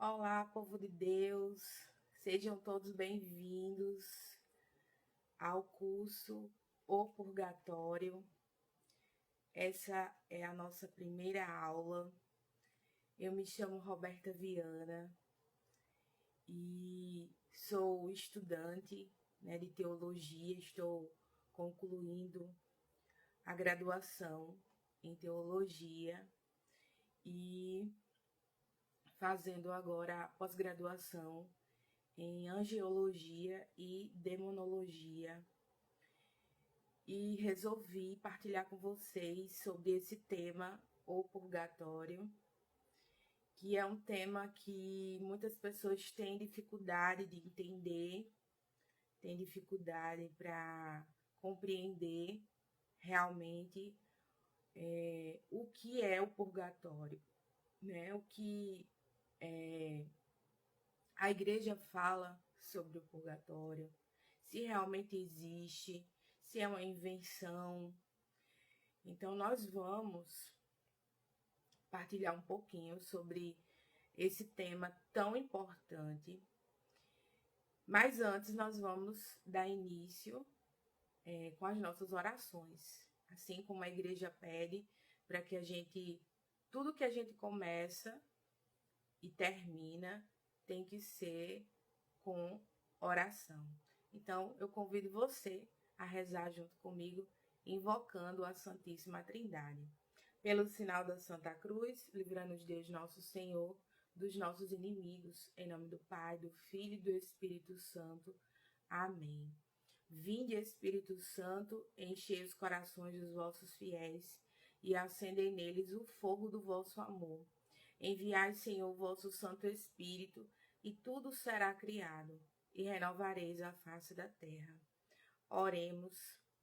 Olá, povo de Deus, sejam todos bem-vindos ao curso O Purgatório. Essa é a nossa primeira aula. Eu me chamo Roberta Viana e sou estudante, de teologia, estou concluindo a graduação em teologia e fazendo agora a pós-graduação em angiologia e demonologia, e resolvi partilhar com vocês sobre esse tema, o purgatório, que é um tema que muitas pessoas têm dificuldade de entender, têm dificuldade para compreender realmente o que é o purgatório, né? O que a igreja fala sobre o purgatório, se realmente existe, se é uma invenção. Então, nós vamos partilhar um pouquinho sobre esse tema tão importante. Mas antes, nós vamos dar início com as nossas orações, assim como a igreja pede para que tudo que a gente começa e termina, tem que ser com oração. Então, eu convido você a rezar junto comigo, invocando a Santíssima Trindade. Pelo sinal da Santa Cruz, livra-nos Deus nosso Senhor dos nossos inimigos, em nome do Pai, do Filho e do Espírito Santo. Amém. Vinde, Espírito Santo, enchei os corações dos vossos fiéis e acendei neles o fogo do vosso amor. Enviai, Senhor, o vosso Santo Espírito, e tudo será criado, e renovareis a face da terra. Oremos,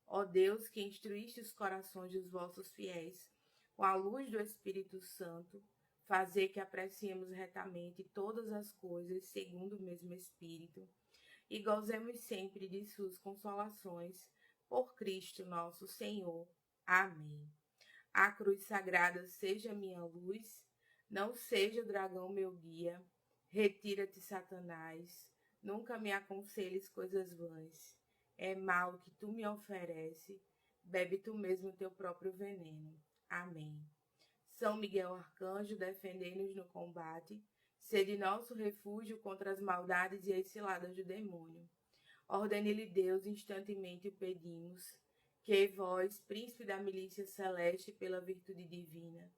ó Deus, que instruíste os corações dos vossos fiéis, com a luz do Espírito Santo, fazer que apreciemos retamente todas as coisas segundo o mesmo Espírito, e gozemos sempre de suas consolações, por Cristo nosso Senhor. Amém. A cruz sagrada seja minha luz, não seja o dragão meu guia. Retira-te, Satanás, nunca me aconselhes coisas vãs. É mal que tu me oferece, bebe tu mesmo teu próprio veneno. Amém. São Miguel Arcanjo, defendei-nos no combate, sede nosso refúgio contra as maldades e as ciladas do demônio. Ordene-lhe Deus, instantemente o pedimos, que vós, príncipe da milícia celeste, pela virtude divina,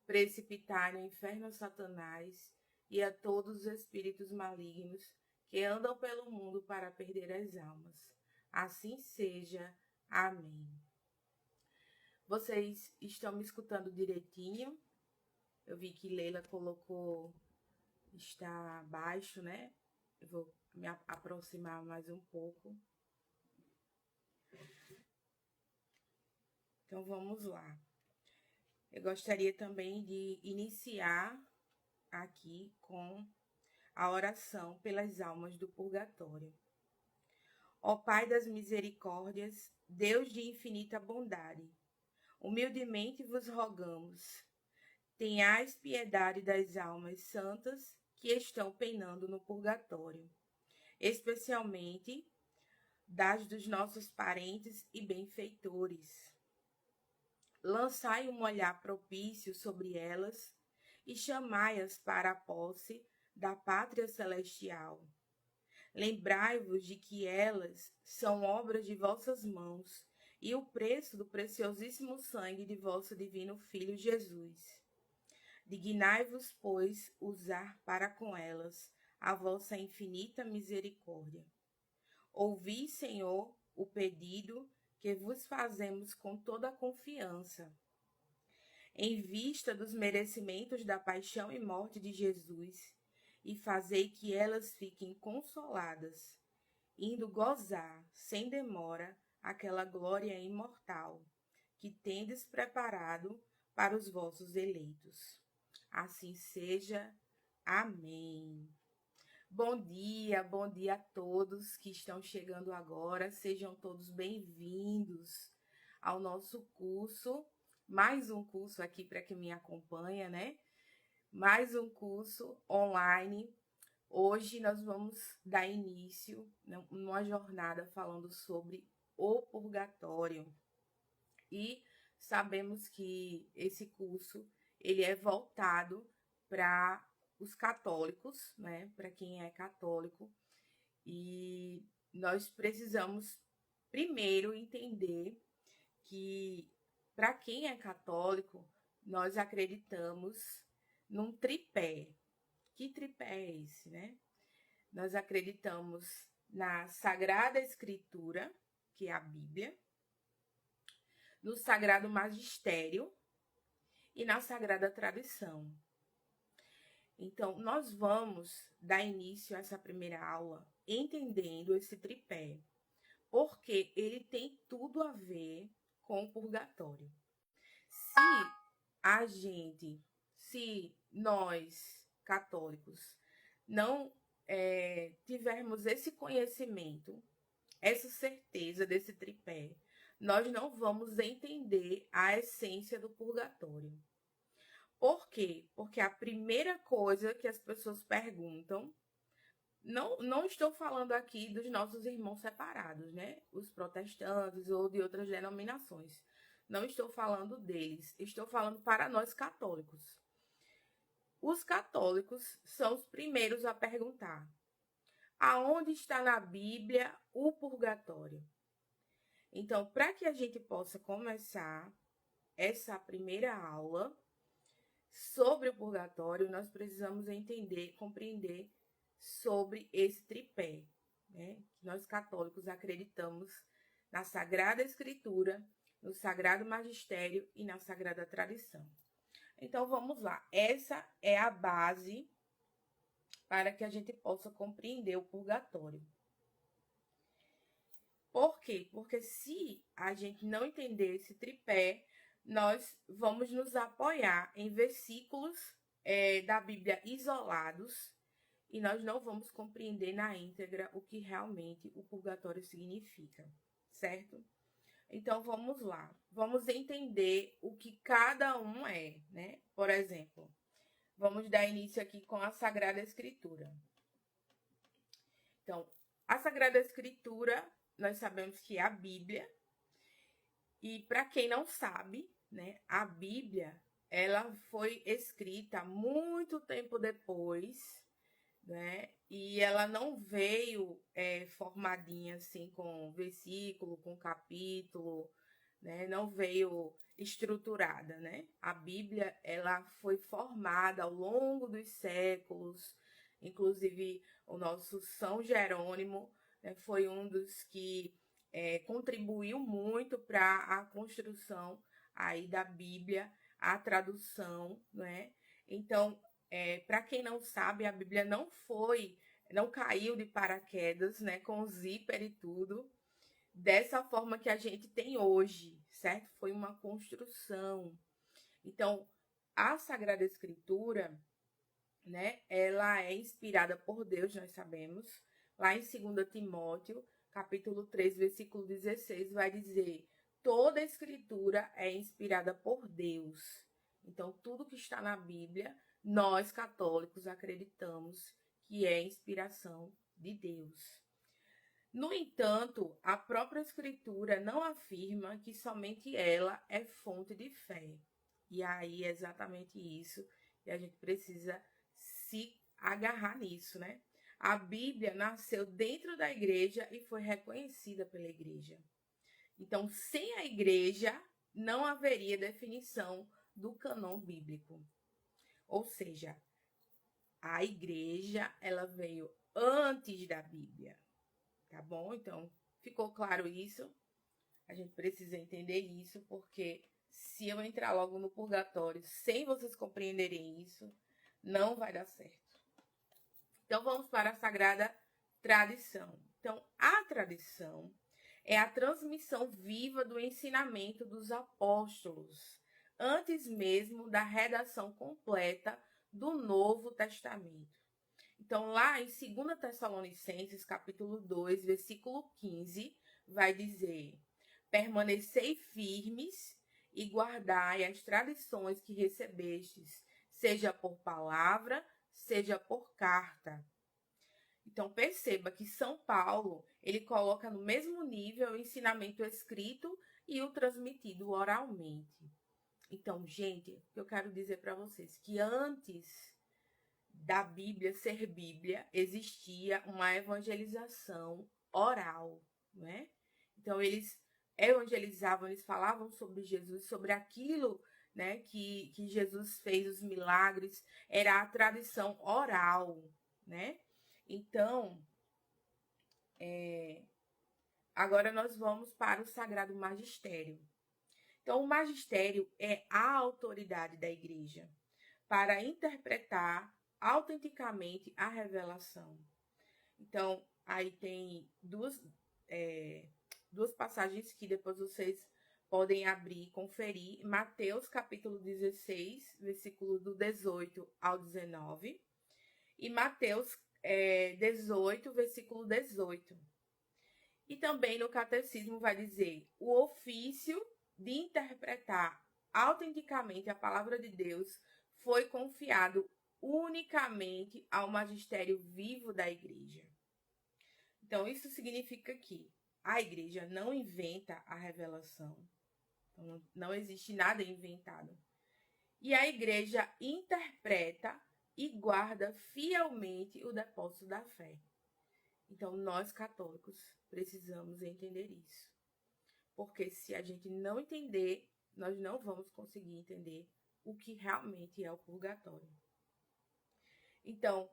precipitai no inferno a Satanás e a todos os espíritos malignos que andam pelo mundo para perder as almas. Assim seja. Amém. Vocês estão me escutando direitinho? Eu vi que Leila colocou, está baixo, né? Eu vou me aproximar mais um pouco. Então, vamos lá. Eu gostaria também de iniciar aqui com a oração pelas almas do purgatório. Ó Pai das misericórdias, Deus de infinita bondade, humildemente vos rogamos, tenhais piedade das almas santas que estão penando no purgatório, especialmente das dos nossos parentes e benfeitores. Lançai um olhar propício sobre elas e chamai-as para a posse da pátria celestial. Lembrai-vos de que elas são obras de vossas mãos e o preço do preciosíssimo sangue de vosso divino Filho Jesus. Dignai-vos, pois, usar para com elas a vossa infinita misericórdia. Ouvi, Senhor, o pedido que vos fazemos com toda a confiança. Em vista dos merecimentos da paixão e morte de Jesus, e fazei que elas fiquem consoladas, indo gozar, sem demora, aquela glória imortal que tendes preparado para os vossos eleitos. Assim seja. Amém. Bom dia a todos que estão chegando agora. Sejam todos bem-vindos ao nosso curso. Mais um curso aqui para quem me acompanha, né? mais um curso online. Hoje nós vamos dar início numa jornada falando sobre o purgatório. E sabemos que esse curso ele é voltado para os católicos, né? Para quem é católico. E nós precisamos primeiro entender que, para quem é católico, nós acreditamos num tripé. Que tripé é esse, né? Nós acreditamos na Sagrada Escritura, que é a Bíblia, no Sagrado Magistério e na Sagrada Tradição. Então, nós vamos dar início a essa primeira aula entendendo esse tripé, porque ele tem tudo a ver com o purgatório. Se nós, católicos, não tivermos esse conhecimento, essa certeza desse tripé, nós não vamos entender a essência do purgatório. Por quê? Porque a primeira coisa que as pessoas perguntam, não estou falando aqui dos nossos irmãos separados, né? Os protestantes ou de outras denominações. Não estou falando deles, estou falando para nós católicos. Os católicos são os primeiros a perguntar: aonde está na Bíblia o purgatório? Então, para que a gente possa começar essa primeira aula sobre o purgatório, nós precisamos entender, compreender sobre esse tripé, né? Nós católicos acreditamos na Sagrada Escritura, no Sagrado Magistério e na Sagrada Tradição. Então, vamos lá. Essa é a base para que a gente possa compreender o purgatório. Por quê? Porque se a gente não entender esse tripé, nós vamos nos apoiar em versículos da Bíblia isolados e nós não vamos compreender na íntegra o que realmente o purgatório significa, certo? Então, vamos lá. Vamos entender o que cada um é, né? Por exemplo, vamos dar início aqui com a Sagrada Escritura. Então, a Sagrada Escritura, nós sabemos que é a Bíblia. E para quem não sabe, né, a Bíblia, ela foi escrita muito tempo depois, né? E ela não veio formadinha assim com versículo, com capítulo, né? Não veio estruturada, né? A Bíblia ela foi formada ao longo dos séculos, inclusive o nosso São Jerônimo, né, foi um dos que contribuiu muito para a construção aí da Bíblia, a tradução, né? Então, para quem não sabe, a Bíblia não caiu de paraquedas, né, com zíper e tudo, dessa forma que a gente tem hoje, certo? Foi uma construção. Então, a Sagrada Escritura, né, ela é inspirada por Deus, nós sabemos. Lá em 2 Timóteo, capítulo 3, versículo 16, vai dizer: toda a Escritura é inspirada por Deus. Então, tudo que está na Bíblia, nós católicos acreditamos que é inspiração de Deus. No entanto, a própria Escritura não afirma que somente ela é fonte de fé. E aí é exatamente isso que a gente precisa se agarrar nisso, né? A Bíblia nasceu dentro da igreja e foi reconhecida pela igreja. Então, sem a igreja, não haveria definição do cânon bíblico. Ou seja, a igreja, ela veio antes da Bíblia, tá bom? Então, ficou claro isso? A gente precisa entender isso, porque se eu entrar logo no purgatório sem vocês compreenderem isso, não vai dar certo. Então, vamos para a Sagrada Tradição. Então, a tradição é a transmissão viva do ensinamento dos apóstolos, antes mesmo da redação completa do Novo Testamento. Então, lá em 2 Tessalonicenses, capítulo 2, versículo 15, vai dizer: permanecei firmes e guardai as tradições que recebestes, seja por palavra, seja por carta. Então, perceba que São Paulo, ele coloca no mesmo nível o ensinamento escrito e o transmitido oralmente. Então, gente, eu quero dizer para vocês que antes da Bíblia ser Bíblia, existia uma evangelização oral, né? Então, eles evangelizavam, eles falavam sobre Jesus, sobre aquilo, né, que Jesus fez, os milagres, era a tradição oral, né? Então, agora nós vamos para o Sagrado Magistério. Então, o magistério é a autoridade da igreja para interpretar autenticamente a revelação. Então, aí tem duas passagens que depois vocês podem abrir e conferir. Mateus, capítulo 16, versículo do 18 ao 19. E Mateus 18, versículo 18. E também no catecismo vai dizer: o ofício de interpretar autenticamente a palavra de Deus foi confiado unicamente ao magistério vivo da igreja. Então, isso significa que a igreja não inventa a revelação. Então, não existe nada inventado. E a igreja interpreta e guarda fielmente o depósito da fé. Então, nós católicos precisamos entender isso. Porque se a gente não entender, nós não vamos conseguir entender o que realmente é o purgatório. Então,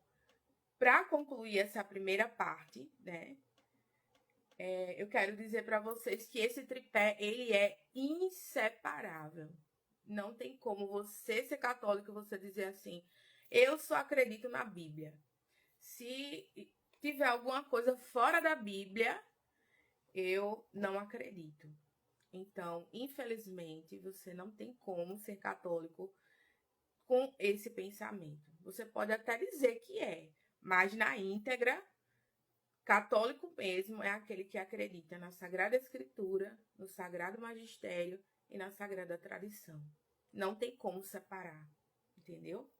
para concluir essa primeira parte, né, eu quero dizer para vocês que esse tripé, ele é inseparável. Não tem como você ser católico e você dizer assim, eu só acredito na Bíblia. Se tiver alguma coisa fora da Bíblia, eu não acredito. Então, infelizmente, você não tem como ser católico com esse pensamento. Você pode até dizer que é, mas na íntegra, católico mesmo é aquele que acredita na Sagrada Escritura, no Sagrado Magistério e na Sagrada Tradição. Não tem como separar, entendeu?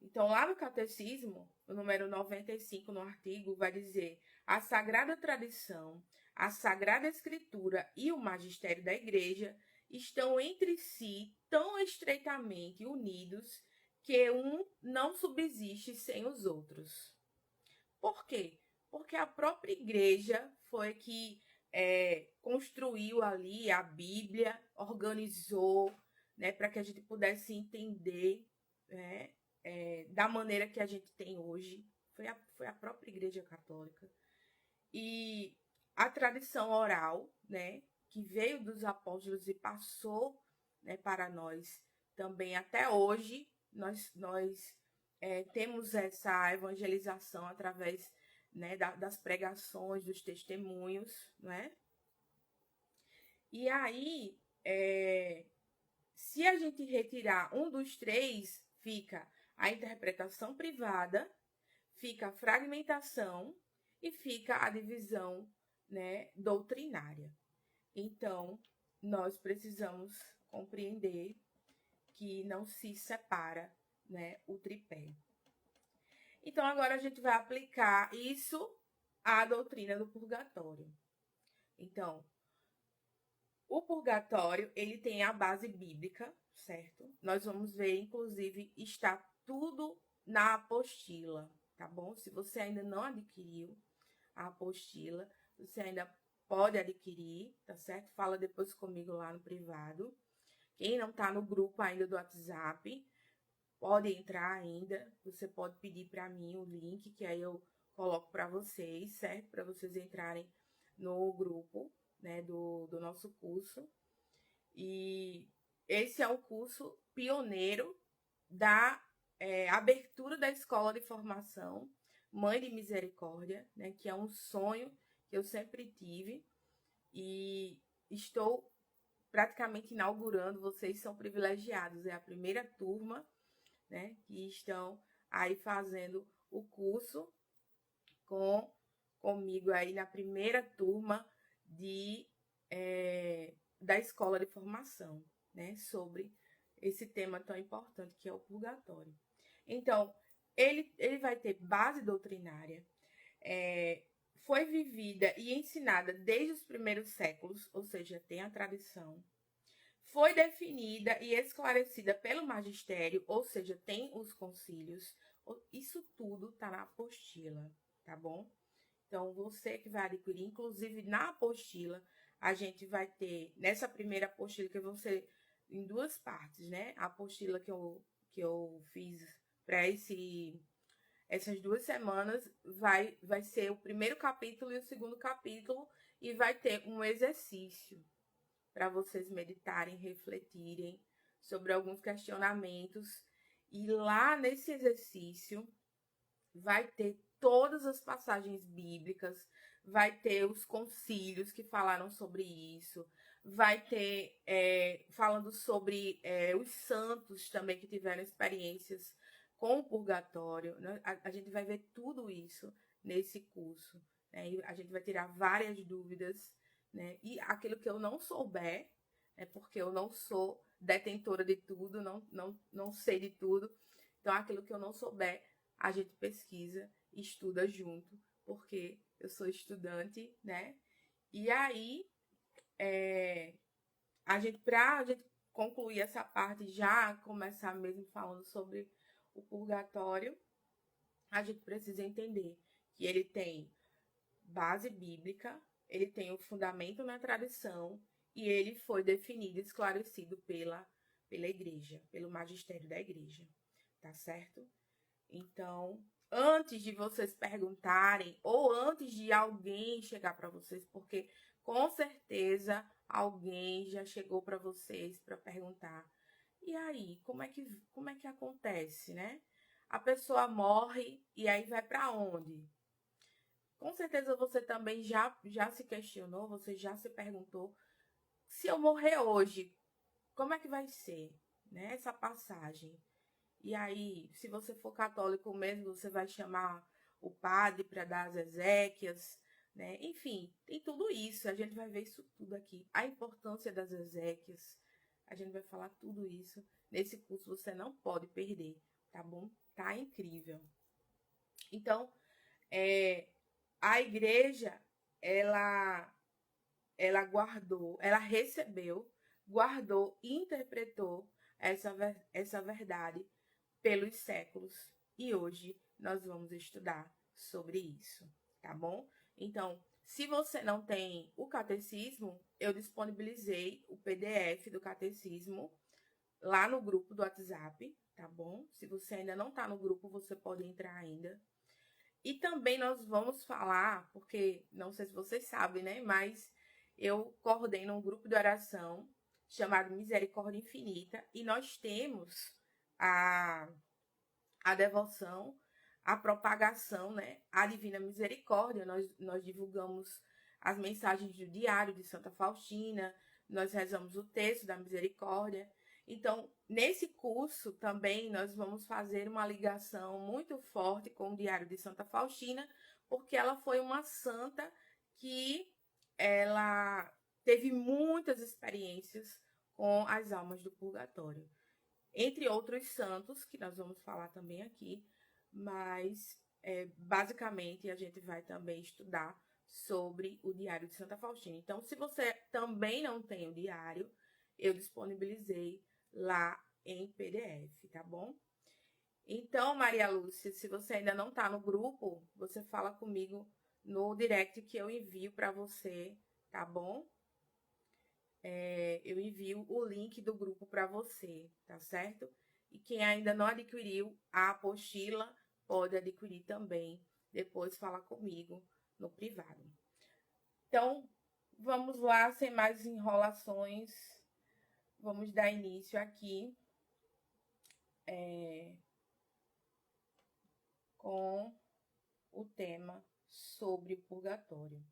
Então, lá no Catecismo, o número 95, no artigo, vai dizer: a Sagrada Tradição, a Sagrada Escritura e o Magistério da Igreja estão entre si tão estreitamente unidos que um não subsiste sem os outros. Por quê? Porque a própria Igreja foi que construiu ali a Bíblia, organizou, né, para que a gente pudesse entender, né, da maneira que a gente tem hoje. Foi a própria Igreja Católica. E a tradição oral, né, que veio dos apóstolos e passou, né, para nós também até hoje, nós temos essa evangelização através, né, das pregações, dos testemunhos, né? E aí, se a gente retirar um dos três, fica a interpretação privada, fica a fragmentação e fica a divisão, né, doutrinária. Então, nós precisamos compreender que não se separa, né, o tripé. Então, agora a gente vai aplicar isso à doutrina do purgatório. Então, o purgatório, ele tem a base bíblica, certo? Nós vamos ver, inclusive, está tudo na apostila, tá bom? Se você ainda não adquiriu a apostila, você ainda pode adquirir, tá certo? Fala depois comigo lá no privado. Quem não tá no grupo ainda do WhatsApp, pode entrar ainda. Você pode pedir para mim o link, que aí eu coloco para vocês, certo? Para vocês entrarem no grupo, né, do nosso curso. E esse é o curso pioneiro da abertura da escola de formação Mãe de Misericórdia, né, que é um sonho que eu sempre tive e estou praticamente inaugurando. Vocês são privilegiados, é a primeira turma, né, que estão aí fazendo o curso comigo aí na primeira turma da escola de formação, né, sobre esse tema tão importante que é o purgatório. Então, ele vai ter base doutrinária, foi vivida e ensinada desde os primeiros séculos, ou seja, tem a tradição. Foi definida e esclarecida pelo magistério, ou seja, tem os concílios. Isso tudo está na apostila, tá bom? Então, você que vai adquirir, inclusive na apostila, a gente vai ter, nessa primeira apostila, que vão ser em duas partes, né? A apostila que eu fiz para essas 2 semanas vai ser o primeiro capítulo e o segundo capítulo, e vai ter um exercício para vocês meditarem, refletirem sobre alguns questionamentos. E lá nesse exercício vai ter todas as passagens bíblicas, vai ter os concílios que falaram sobre isso, vai ter falando sobre os santos também que tiveram experiências com o purgatório, né? A gente vai ver tudo isso nesse curso, né? E a gente vai tirar várias dúvidas, né? E aquilo que eu não souber, porque eu não sou detentora de tudo, não sei de tudo, então aquilo que eu não souber, a gente pesquisa, estuda junto, porque eu sou estudante, né? E aí, pra gente concluir essa parte, já começar mesmo falando sobre o purgatório, a gente precisa entender que ele tem base bíblica, ele tem o fundamento na tradição e ele foi definido e esclarecido pela igreja, pelo magistério da igreja, tá certo? Então, antes de vocês perguntarem ou antes de alguém chegar para vocês, porque com certeza alguém já chegou para vocês para perguntar: "E aí, como é que acontece, né? A pessoa morre e aí vai para onde?" Com certeza você também já se questionou, você já se perguntou: se eu morrer hoje, como é que vai ser, né, essa passagem? E aí, se você for católico mesmo, você vai chamar o padre para dar as exéquias, né? Enfim, tem tudo isso. A gente vai ver isso tudo aqui. A importância das exéquias. A gente vai falar tudo isso nesse curso. Você não pode perder, tá bom? Tá incrível. Então, a igreja, ela guardou, ela recebeu, guardou e interpretou essa verdade pelos séculos. E hoje nós vamos estudar sobre isso, tá bom? Então, se você não tem o catecismo, eu disponibilizei o PDF do catecismo lá no grupo do WhatsApp, tá bom? Se você ainda não tá no grupo, você pode entrar ainda. E também nós vamos falar, porque não sei se vocês sabem, né? Mas eu coordeno um grupo de oração chamado Misericórdia Infinita e nós temos a devoção, a propagação, né? A Divina Misericórdia. Nós divulgamos as mensagens do diário de Santa Faustina, nós rezamos o texto da misericórdia. Então, nesse curso também nós vamos fazer uma ligação muito forte com o diário de Santa Faustina, porque ela foi uma santa que ela teve muitas experiências com as almas do purgatório. Entre outros santos, que nós vamos falar também aqui, mas basicamente a gente vai também estudar sobre o Diário de Santa Faustina. Então, se você também não tem o diário, eu disponibilizei lá em PDF, tá bom? Então, Maria Lúcia, se você ainda não tá no grupo, você fala comigo no direct que eu envio para você, tá bom? Eu envio o link do grupo para você, tá certo? E quem ainda não adquiriu a apostila, pode adquirir também. Depois fala comigo no privado. Então, vamos lá, sem mais enrolações. Vamos dar início aqui com o tema sobre o purgatório.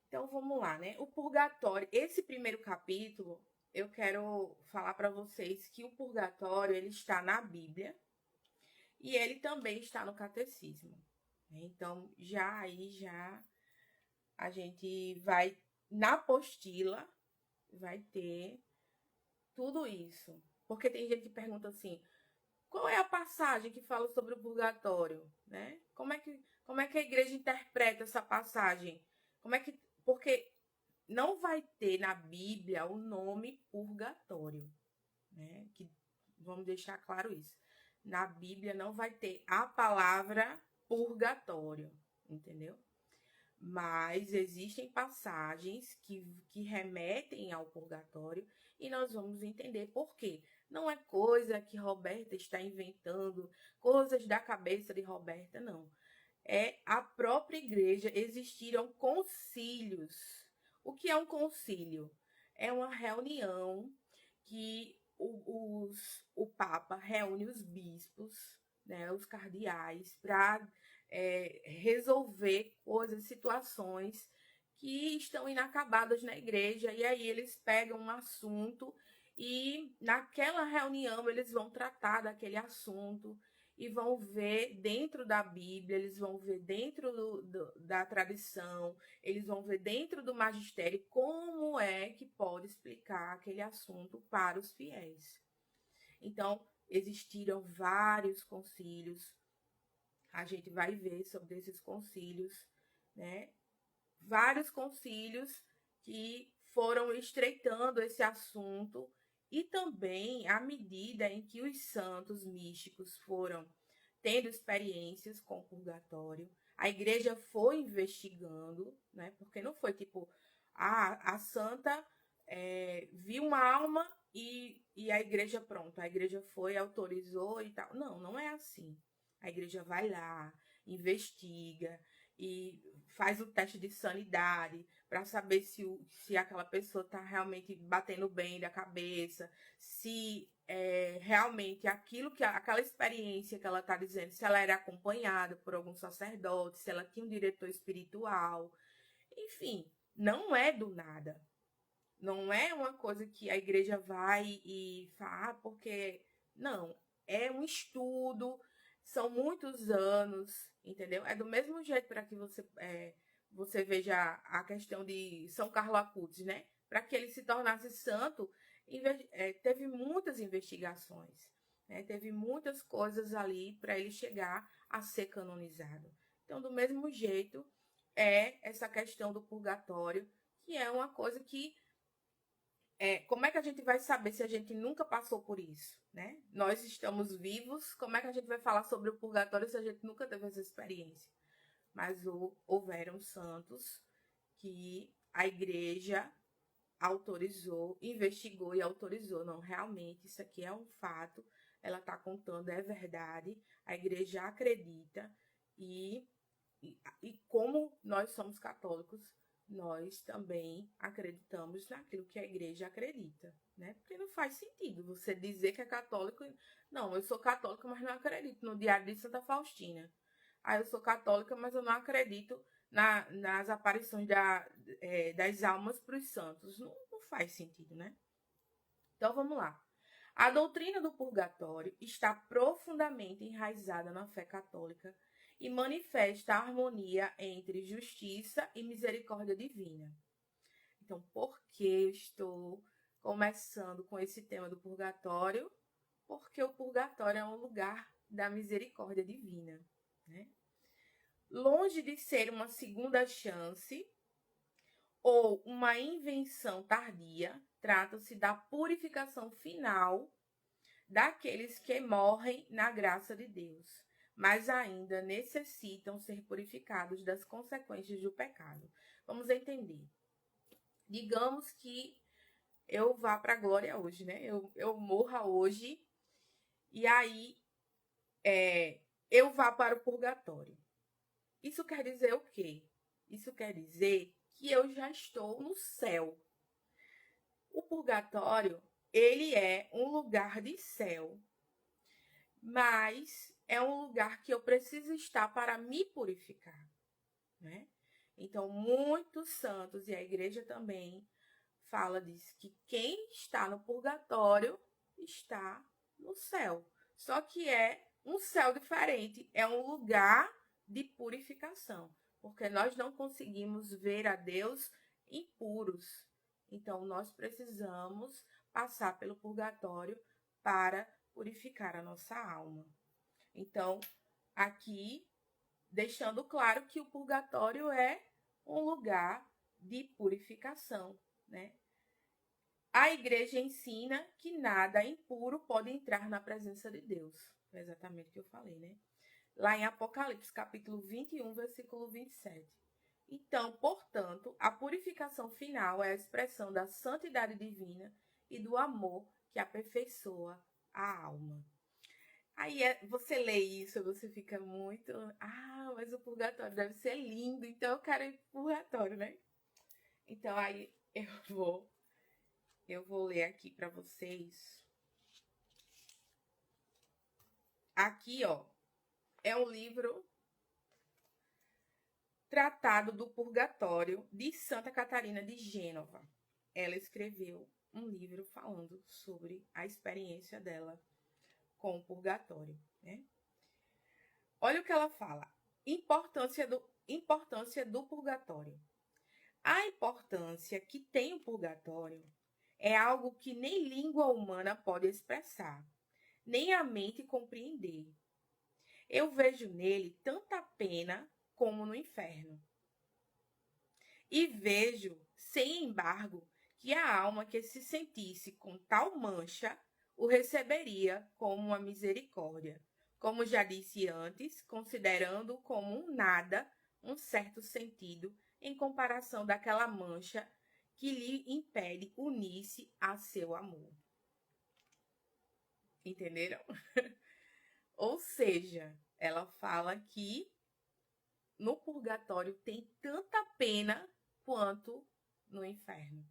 Então, vamos lá, né? O purgatório, esse primeiro capítulo, eu quero falar para vocês que o purgatório, ele está na Bíblia e ele também está no catecismo. Então, já a gente vai na apostila, vai ter tudo isso. Porque tem gente que pergunta assim, qual é a passagem que fala sobre o purgatório, né? Como é que a igreja interpreta essa passagem? Porque não vai ter na Bíblia o nome purgatório, né? Vamos deixar claro isso. Na Bíblia não vai ter a palavra purgatório, entendeu? Mas existem passagens que remetem ao purgatório e nós vamos entender por quê. Não é coisa que Roberta está inventando, coisas da cabeça de Roberta, não. É a própria igreja, existiram concílios. O que é um concílio? É uma reunião que o Papa reúne os bispos, né, os cardeais, para resolver coisas, situações que estão inacabadas na igreja. E aí eles pegam um assunto e naquela reunião eles vão tratar daquele assunto e vão ver dentro da Bíblia, eles vão ver dentro da tradição, eles vão ver dentro do magistério como é que pode explicar aquele assunto para os fiéis. Então, existiram vários concílios, a gente vai ver sobre esses concílios, né? Vários concílios que foram estreitando esse assunto e também à medida em que os santos místicos foram tendo experiências com o purgatório, a igreja foi investigando, né? Porque não foi tipo, a santa viu uma alma e a igreja, pronto, a igreja foi, autorizou e tal. Não, não é assim. A igreja vai lá, investiga e faz o teste de sanidade para saber se aquela pessoa está realmente batendo bem da cabeça, se realmente aquela experiência que ela está dizendo, se ela era acompanhada por algum sacerdote, se ela tinha um diretor espiritual. Enfim, não é do nada. Não é uma coisa que a igreja vai e fala, porque não, é um estudo, são muitos anos, entendeu? É do mesmo jeito para que você veja a questão de São Carlos Acutis, né? Para que ele se tornasse santo, teve muitas investigações, né? Teve muitas coisas ali para ele chegar a ser canonizado. Então, do mesmo jeito, é essa questão do purgatório, que é uma coisa que como é que a gente vai saber se a gente nunca passou por isso, né? Nós estamos vivos, como é que a gente vai falar sobre o purgatório se a gente nunca teve essa experiência? Mas houveram santos que a igreja autorizou, investigou e autorizou. Não, realmente, isso aqui é um fato, ela está contando, é verdade, a igreja acredita e como nós somos católicos, nós também acreditamos naquilo que a igreja acredita, né? Porque não faz sentido você dizer que é católico. Não, eu sou católica, mas não acredito no Diário de Santa Faustina. Ah, eu sou católica, mas eu não acredito nas aparições das almas para os santos. Não faz sentido, né? Então, vamos lá. A doutrina do purgatório está profundamente enraizada na fé católica e manifesta a harmonia entre justiça e misericórdia divina. Então, por que eu estou começando com esse tema do purgatório? Porque o purgatório é um lugar da misericórdia divina, né? Longe de ser uma segunda chance ou uma invenção tardia, trata-se da purificação final daqueles que morrem na graça de Deus, mas ainda necessitam ser purificados das consequências do pecado. Vamos entender. Digamos que eu vá para a glória hoje, né? Eu morra hoje e aí eu vá para o purgatório. Isso quer dizer o quê? Isso quer dizer que eu já estou no céu. O purgatório, ele é um lugar de céu, mas é um lugar que eu preciso estar para me purificar, né? Então, muitos santos, e a igreja também fala disso, que quem está no purgatório está no céu. Só que é um céu diferente, é um lugar de purificação, porque nós não conseguimos ver a Deus impuros. Então, nós precisamos passar pelo purgatório para purificar a nossa alma. Então, aqui, deixando claro que o purgatório é um lugar de purificação, né? A igreja ensina que nada impuro pode entrar na presença de Deus. É exatamente o que eu falei, né? Lá em Apocalipse, capítulo 21, versículo 27. Então, portanto, a purificação final é a expressão da santidade divina e do amor que aperfeiçoa a alma. Aí você lê isso, você fica muito... Ah, mas o purgatório deve ser lindo, então eu quero ir pro purgatório, né? Então, aí eu vou ler aqui para vocês. Aqui, ó, é um livro Tratado do Purgatório de Santa Catarina de Gênova. Ela escreveu um livro falando sobre a experiência dela com o purgatório, né? Olha o que ela fala. Importância do purgatório. A importância que tem o purgatório é algo que nem língua humana pode expressar, nem a mente compreender. Eu vejo nele tanta pena como no inferno. E vejo, sem embargo, que a alma que se sentisse com tal mancha o receberia como uma misericórdia, como já disse antes, considerando como um nada, um certo sentido, em comparação daquela mancha que lhe impede unir-se a seu amor. Entenderam? Ou seja, ela fala que no purgatório tem tanta pena quanto no inferno.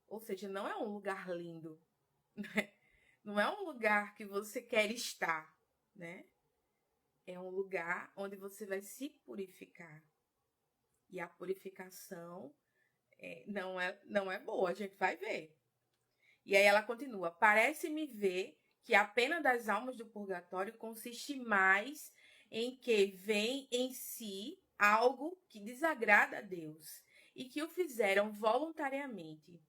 Ou seja, não é um lugar lindo, né? Não é um lugar que você quer estar, né? É um lugar onde você vai se purificar. E a purificação não é boa, a gente vai ver. E aí ela continua: parece-me ver que a pena das almas do purgatório consiste mais em que vem em si algo que desagrada a Deus e que o fizeram voluntariamente,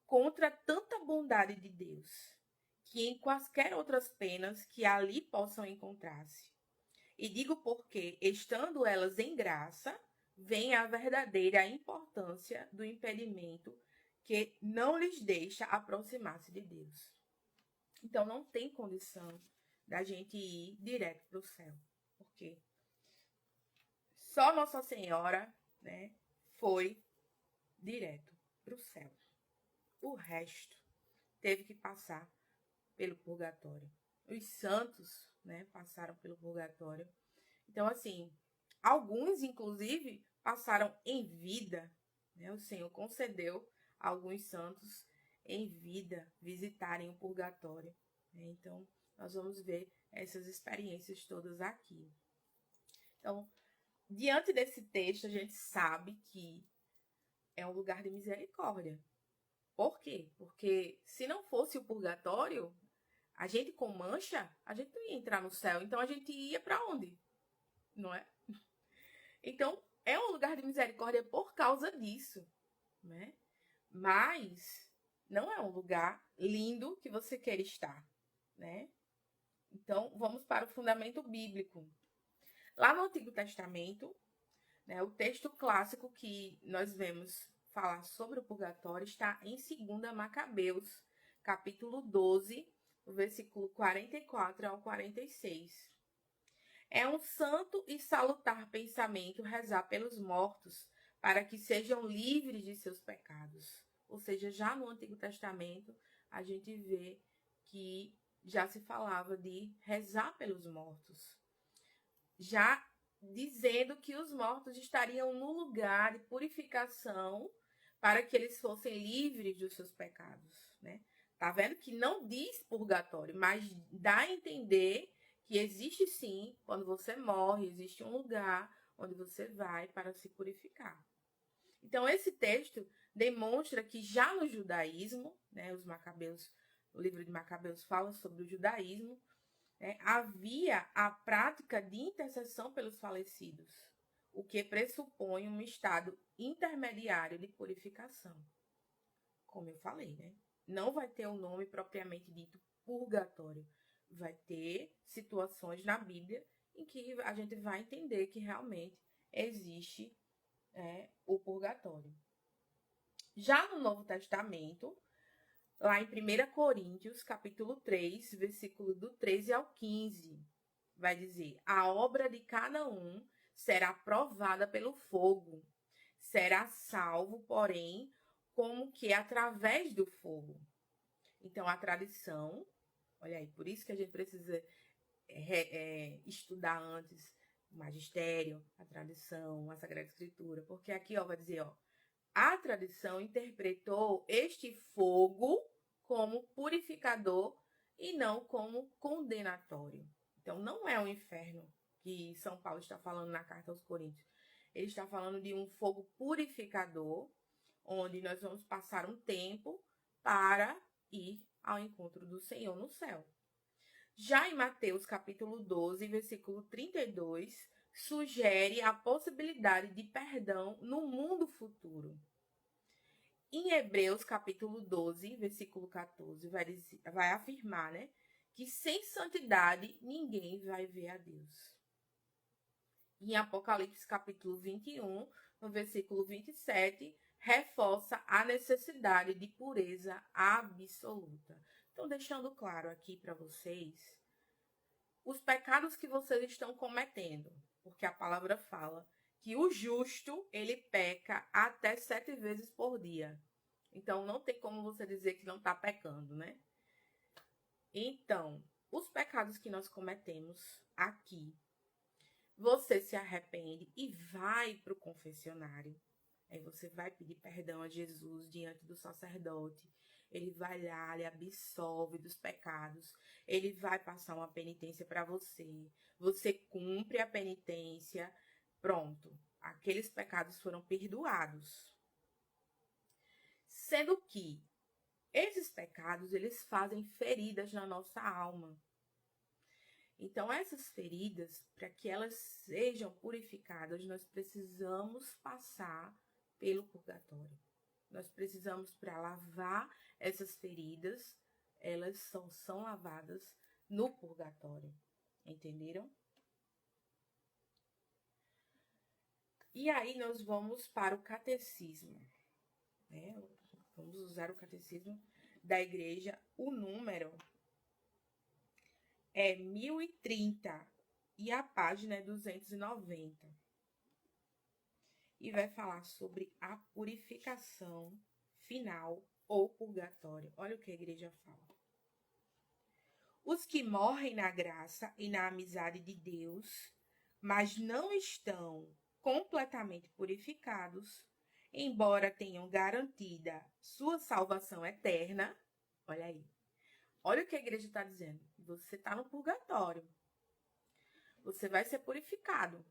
contra tanta bondade de Deus, que em quaisquer outras penas que ali possam encontrar-se. E digo porque, estando elas em graça, vem a verdadeira importância do impedimento que não lhes deixa aproximar-se de Deus. Então, não tem condição da gente ir direto para o céu. Porque só Nossa Senhora, né, foi direto para o céu. O resto teve que passar pelo purgatório. Os santos, né, passaram pelo purgatório. Então, assim, alguns, inclusive, passaram em vida, né? O Senhor concedeu a alguns santos em vida visitarem o purgatório, né? Então, nós vamos ver essas experiências todas aqui. Então, diante desse texto, a gente sabe que é um lugar de misericórdia. Por quê? Porque se não fosse o purgatório, a gente com mancha, a gente não ia entrar no céu. Então, a gente ia para onde? Não é? Então, é um lugar de misericórdia por causa disso, né? Mas não é um lugar lindo que você quer estar, né? Então, vamos para o fundamento bíblico. Lá no Antigo Testamento, né, o texto clássico que nós vemos falar sobre o purgatório está em 2 Macabeus, capítulo 12, versículo 44 ao 46. É um santo e salutar pensamento rezar pelos mortos, para que sejam livres de seus pecados. Ou seja, já no Antigo Testamento, a gente vê que já se falava de rezar pelos mortos. Já dizendo que os mortos estariam no lugar de purificação para que eles fossem livres dos seus pecados, né? Tá vendo que não diz purgatório, mas dá a entender que existe sim, quando você morre, existe um lugar onde você vai para se purificar. Então, esse texto demonstra que já no judaísmo, né, os Macabeus, o livro de Macabeus fala sobre o judaísmo, né, havia a prática de intercessão pelos falecidos, o que pressupõe um estado intermediário de purificação. como eu falei, né? Não vai ter o nome propriamente dito purgatório. Vai ter situações na Bíblia em que a gente vai entender que realmente existe o purgatório. Já no Novo Testamento, lá em 1 Coríntios, capítulo 3, versículo do 13 ao 15, vai dizer: a obra de cada um será provada pelo fogo, será salvo, porém, como que através do fogo. Então, a tradição, olha aí, por isso que a gente precisa estudar antes o magistério, a tradição, a Sagrada Escritura, porque aqui vai dizer, a tradição interpretou este fogo como purificador e não como condenatório. Então, não é o inferno que São Paulo está falando na carta aos Coríntios. Ele está falando de um fogo purificador, onde nós vamos passar um tempo para ir ao encontro do Senhor no céu. Já em Mateus capítulo 12, versículo 32, sugere a possibilidade de perdão no mundo futuro. Em Hebreus capítulo 12, versículo 14, vai afirmar, né, que sem santidade ninguém vai ver a Deus. Em Apocalipse capítulo 21, no versículo 27, reforça a necessidade de pureza absoluta. Então, deixando claro aqui para vocês os pecados que vocês estão cometendo, porque a palavra fala que o justo, ele peca até 7 vezes por dia. Então, não tem como você dizer que não está pecando, né? Então, os pecados que nós cometemos aqui, você se arrepende e vai para o confessionário. Aí você vai pedir perdão a Jesus diante do sacerdote. Ele vai lá, lhe absolve dos pecados. Ele vai passar uma penitência para você. Você cumpre a penitência. Pronto. Aqueles pecados foram perdoados. Sendo que esses pecados, eles fazem feridas na nossa alma. Então, essas feridas, para que elas sejam purificadas, nós precisamos passar pelo purgatório. Nós precisamos, para lavar essas feridas, elas são lavadas no purgatório. Entenderam? E aí nós vamos para o catecismo, né? Vamos usar o catecismo da igreja. O número é 1030 e a página é 290. E vai falar sobre a purificação final ou purgatório. Olha o que a igreja fala. Os que morrem na graça e na amizade de Deus, mas não estão completamente purificados, embora tenham garantida sua salvação eterna, olha aí. Olha o que a igreja está dizendo. Você está no purgatório. Você vai ser purificado.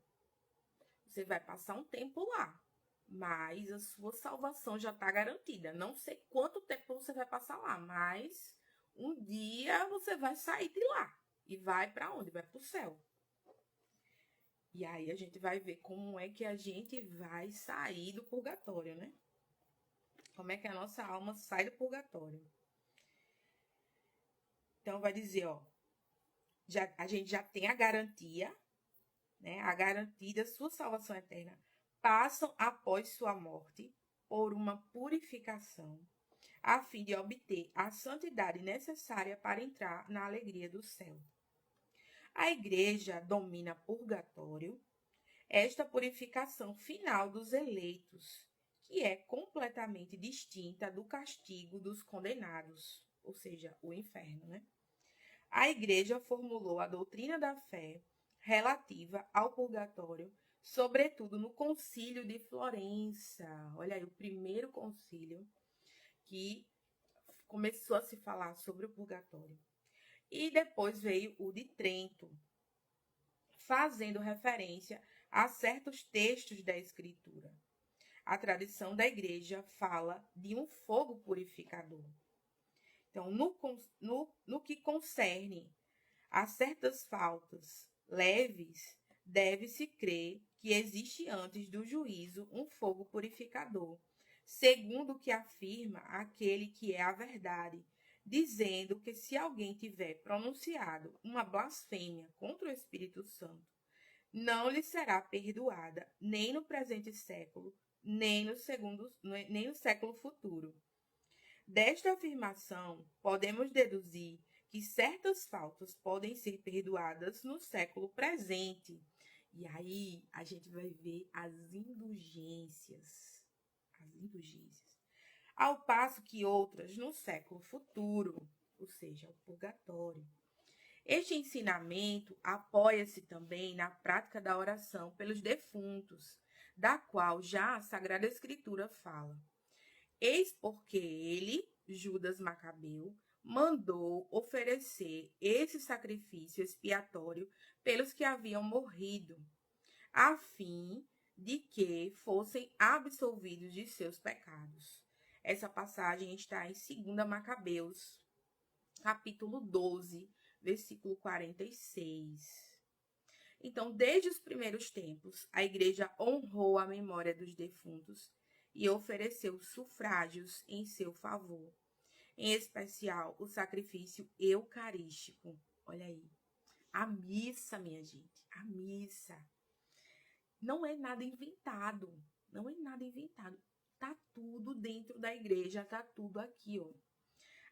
Você vai passar um tempo lá. Mas a sua salvação já está garantida. Não sei quanto tempo você vai passar lá, mas um dia você vai sair de lá. E vai para onde? Vai para o céu. E aí a gente vai ver como é que a gente vai sair do purgatório, né? Como é que a nossa alma sai do purgatório. Então, vai dizer, a gente já tem a garantia, né? A garantia da sua salvação eterna. Passam após sua morte por uma purificação, a fim de obter a santidade necessária para entrar na alegria do céu. A igreja domina purgatório, esta purificação final dos eleitos, que é completamente distinta do castigo dos condenados, ou seja, o inferno, né? A igreja formulou a doutrina da fé relativa ao purgatório, sobretudo no Concílio de Florença. Olha aí, o primeiro concílio que começou a se falar sobre o purgatório. E depois veio o de Trento, fazendo referência a certos textos da Escritura. A tradição da igreja fala de um fogo purificador. Então, no que concerne a certas faltas leves, deve-se crer que existe antes do juízo um fogo purificador, segundo o que afirma aquele que é a verdade, dizendo que se alguém tiver pronunciado uma blasfêmia contra o Espírito Santo, não lhe será perdoada nem no presente século, nem no século futuro. Desta afirmação, podemos deduzir que certas faltas podem ser perdoadas no século presente. E aí a gente vai ver as indulgências. As indulgências. Ao passo que outras no século futuro, ou seja, o purgatório. Este ensinamento apoia-se também na prática da oração pelos defuntos, da qual já a Sagrada Escritura fala. Eis porque ele, Judas Macabeu, mandou oferecer esse sacrifício expiatório pelos que haviam morrido, a fim de que fossem absolvidos de seus pecados. Essa passagem está em 2 Macabeus, capítulo 12, versículo 46. Então, desde os primeiros tempos, a igreja honrou a memória dos defuntos e ofereceu sufrágios em seu favor, em especial o sacrifício eucarístico. Olha aí, a missa, minha gente, a missa. Não é nada inventado, não é nada inventado. Tá tudo dentro da igreja, tá tudo aqui, ó.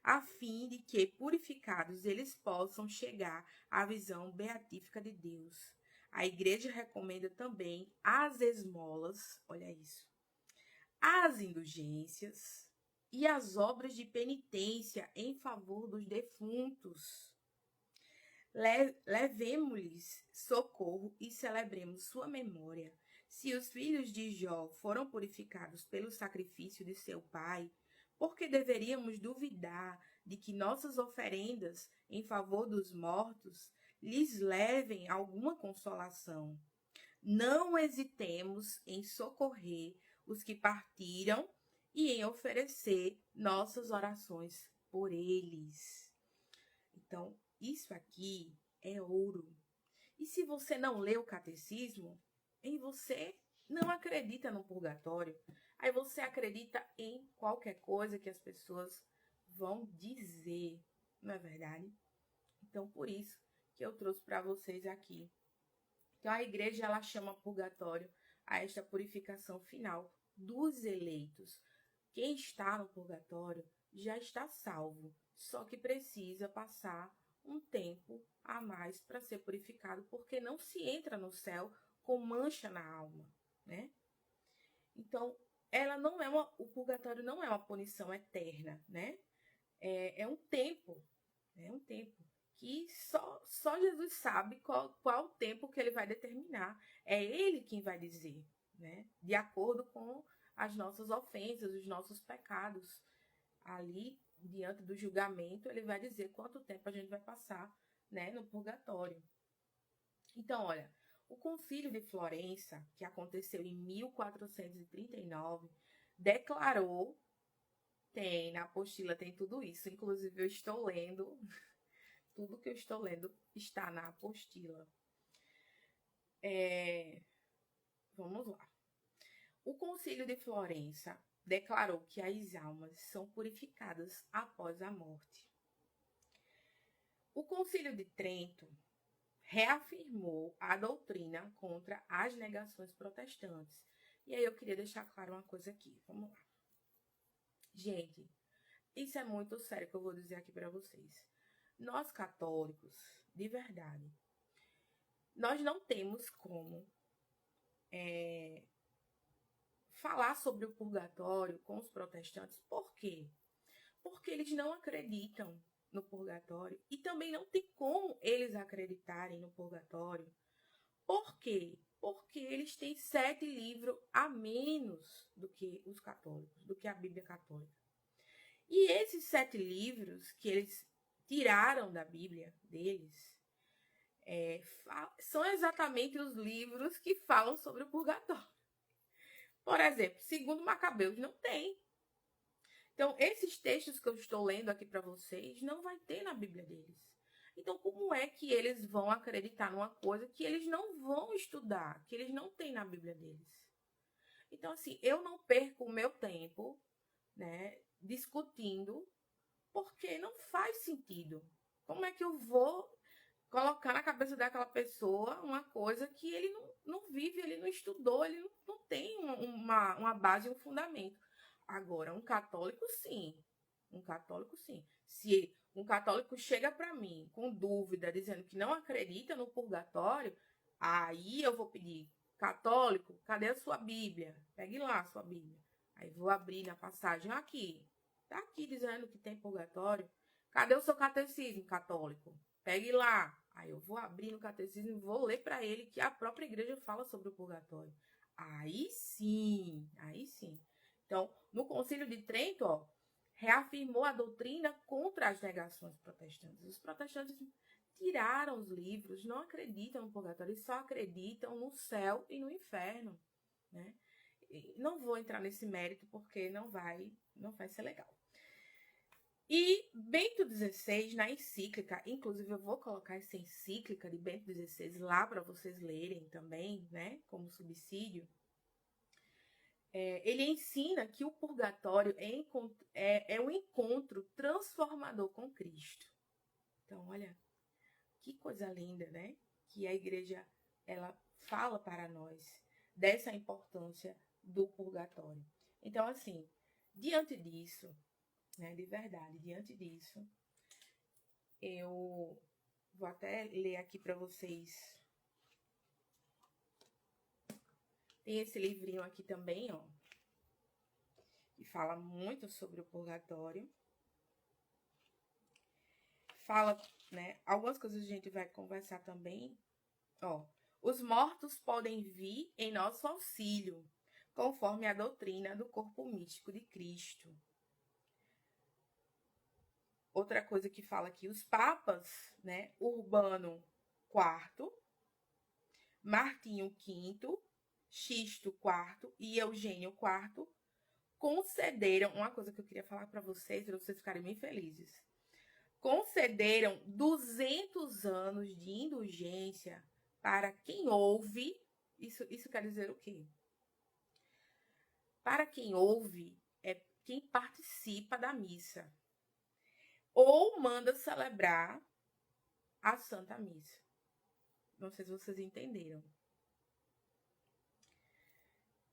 A fim de que, purificados, eles possam chegar à visão beatífica de Deus. A igreja recomenda também as esmolas, olha isso, as indulgências e as obras de penitência em favor dos defuntos. Levemos-lhes socorro e celebremos sua memória. Se os filhos de Jó foram purificados pelo sacrifício de seu pai, por que deveríamos duvidar de que nossas oferendas em favor dos mortos lhes levem alguma consolação? Não hesitemos em socorrer os que partiram e em oferecer nossas orações por eles. Então, isso aqui é ouro. E se você não lê o catecismo, e você não acredita no purgatório, aí você acredita em qualquer coisa que as pessoas vão dizer, não é verdade? Então, por isso que eu trouxe para vocês aqui. Então, a igreja ela chama purgatório a esta purificação final dos eleitos. Quem está no purgatório já está salvo, só que precisa passar um tempo a mais para ser purificado, porque não se entra no céu com mancha na alma, né? Então, o purgatório não é uma punição eterna, né? É um tempo, que só Jesus sabe qual o tempo que ele vai determinar. É ele quem vai dizer, né? De acordo com as nossas ofensas, os nossos pecados. Ali, diante do julgamento, ele vai dizer quanto tempo a gente vai passar, né, no purgatório. Então, olha, o Concílio de Florença, que aconteceu em 1439, declarou, na apostila tem tudo isso, inclusive eu estou lendo, tudo que eu estou lendo está na apostila. Vamos lá. O Concílio de Florença declarou que as almas são purificadas após a morte. O Concílio de Trento reafirmou a doutrina contra as negações protestantes. E aí eu queria deixar claro uma coisa aqui. Vamos lá. Gente, isso é muito sério que eu vou dizer aqui para vocês. Nós católicos, de verdade, nós não temos como falar sobre o purgatório com os protestantes. Por quê? Porque eles não acreditam no purgatório e também não tem como eles acreditarem no purgatório. Por quê? Porque eles têm 7 livros a menos do que os católicos, do que a Bíblia católica. E esses 7 livros que eles tiraram da Bíblia deles são exatamente os livros que falam sobre o purgatório. Por exemplo, 2 Macabeus não tem. Então, esses textos que eu estou lendo aqui para vocês não vai ter na Bíblia deles. Então, como é que eles vão acreditar numa coisa que eles não vão estudar, que eles não têm na Bíblia deles? Então, assim, eu não perco o meu tempo, né, discutindo, porque não faz sentido. Como é que eu vou colocar na cabeça daquela pessoa uma coisa que ele não vive, ele não estudou, ele não tem uma base, um fundamento. Agora, um católico, sim. Um católico, sim. Se um católico chega para mim com dúvida, dizendo que não acredita no purgatório, aí eu vou pedir, católico, cadê a sua Bíblia? Pegue lá a sua Bíblia. Aí vou abrir na passagem aqui. Tá aqui dizendo que tem purgatório. Cadê o seu catecismo, católico? Pegue lá. Aí eu vou abrir no catecismo e vou ler para ele que a própria igreja fala sobre o purgatório. Aí sim, aí sim. Então, no Concílio de Trento, ó, reafirmou a doutrina contra as negações protestantes. Os protestantes tiraram os livros, não acreditam no purgatório, eles só acreditam no céu e no inferno, né? E não vou entrar nesse mérito porque não vai ser legal. E Bento XVI, na encíclica, inclusive eu vou colocar essa encíclica de Bento XVI lá para vocês lerem também, né, como subsídio, ele ensina que o purgatório é um encontro transformador com Cristo. Então, olha, que coisa linda, né? Que a igreja, ela fala para nós dessa importância do purgatório. Então, assim, diante disso, né, de verdade, diante disso, eu vou até ler aqui para vocês. Tem esse livrinho aqui também, ó, que fala muito sobre o purgatório. Fala, né, algumas coisas a gente vai conversar também, ó. Os mortos podem vir em nosso auxílio, conforme a doutrina do corpo místico de Cristo. Outra coisa que fala aqui, os papas, né, Urbano IV, Martinho V, Xisto IV e Eugênio IV concederam, uma coisa que eu queria falar para vocês ficarem bem felizes, concederam 200 anos de indulgência para quem ouve, isso quer dizer o quê? Para quem ouve é quem participa da missa ou manda celebrar a Santa Missa. Não sei se vocês entenderam.